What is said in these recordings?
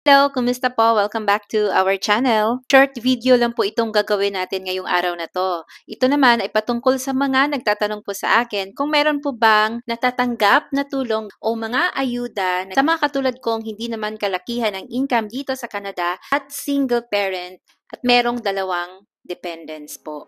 Hello, kumusta po? Welcome back to our channel. Short video lang po itong gagawin natin ngayong araw na to. Ito naman ay patungkol sa mga nagtatanong po sa akin kung meron po bang natatanggap na tulong o mga ayuda sa mga katulad kong hindi naman kalakihan ang income dito sa Canada at single parent at merong dalawang dependents po.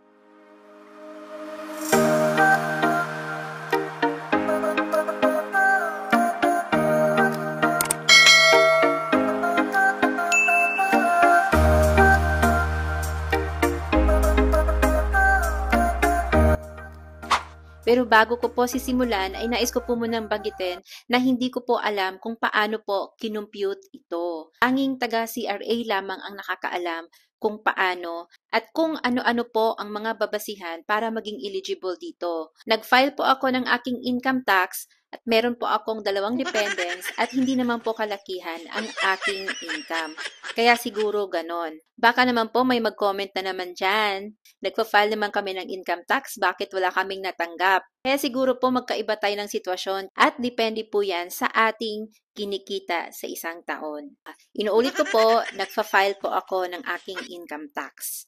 Pero bago ko po sisimulan ay nais ko po munang banggitin na hindi ko po alam kung paano po kinumpute ito. Tanging taga CRA lamang ang nakakaalam kung paano at kung ano-ano po ang mga babasihan para maging eligible dito. Nag-file po ako ng aking income tax at meron po akong dalawang dependents at hindi naman po kalakihan ang aking income. Kaya siguro ganon. Baka naman po may mag-comment na naman dyan. Nagpa-file naman kami ng income tax, bakit wala kaming natanggap? Kaya siguro po magkaiba tayo ng sitwasyon at depende po yan sa ating kinikita sa isang taon. Inuulit ko po, nagpa-file po ako ng aking income tax.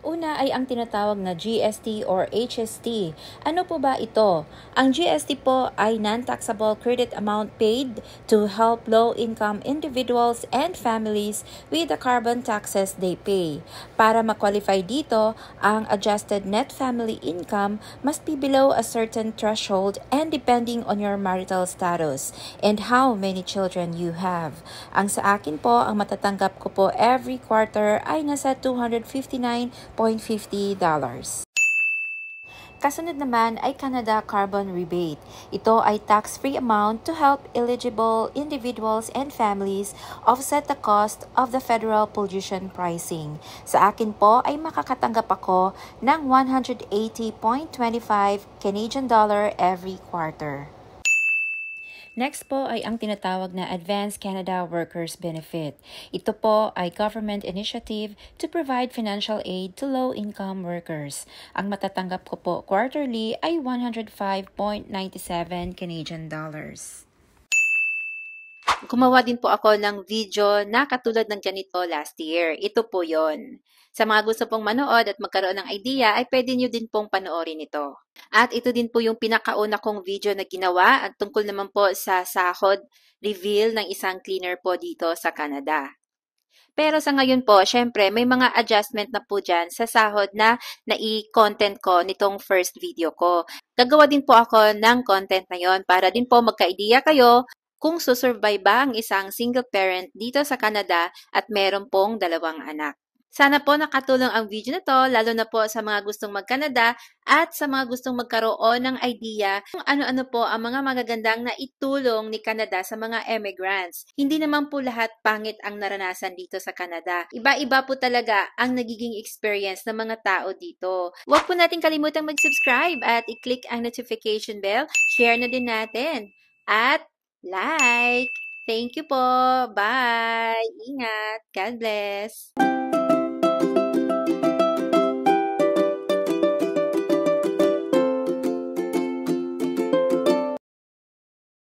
Una ay ang tinatawag na GST or HST. Ano po ba ito? Ang GST po ay non-taxable credit amount paid to help low-income individuals and families with the carbon taxes they pay. Para ma-qualify dito, ang adjusted net family income must be below a certain threshold and depending on your marital status and how many children you have. Ang sa akin po, ang matatanggap ko po every quarter ay nasa $259.50. Kasunod naman ay Canada Carbon Rebate. Ito ay tax-free amount to help eligible individuals and families offset the cost of the federal pollution pricing. Sa akin po ay makakatanggap ako ng 180.25 Canadian dollar every quarter. Next po ay ang tinatawag na Advanced Canada Workers Benefit. Ito po ay government initiative to provide financial aid to low-income workers. Ang matatanggap ko po quarterly ay 105.97 Canadian dollars. Gumawa din po ako ng video na katulad ng ganito last year. Ito po yon. Sa mga gusto pong manood at magkaroon ng idea, ay pwede nyo din pong panoorin ito. At ito din po yung pinakauna kong video na ginawa at tungkol naman po sa sahod reveal ng isang cleaner po dito sa Canada. Pero sa ngayon po, syempre, may mga adjustment na po dyan sa sahod na nai-content ko nitong first video ko. Gagawa din po ako ng content na yon para din po magka-idea kayo kung susurvive ba ang isang single parent dito sa Canada at meron pong dalawang anak. Sana po nakatulong ang video na to, lalo na po sa mga gustong mag-Canada at sa mga gustong magkaroon ng idea kung ano-ano po ang mga magagandang na itulong ni Canada sa mga immigrants. Hindi naman po lahat pangit ang naranasan dito sa Canada. Iba-iba po talaga ang nagiging experience ng mga tao dito. Huwag po natin kalimutang mag-subscribe at i-click ang notification bell. Share na din natin. At like. Thank you po. Bye. Ingat. God bless.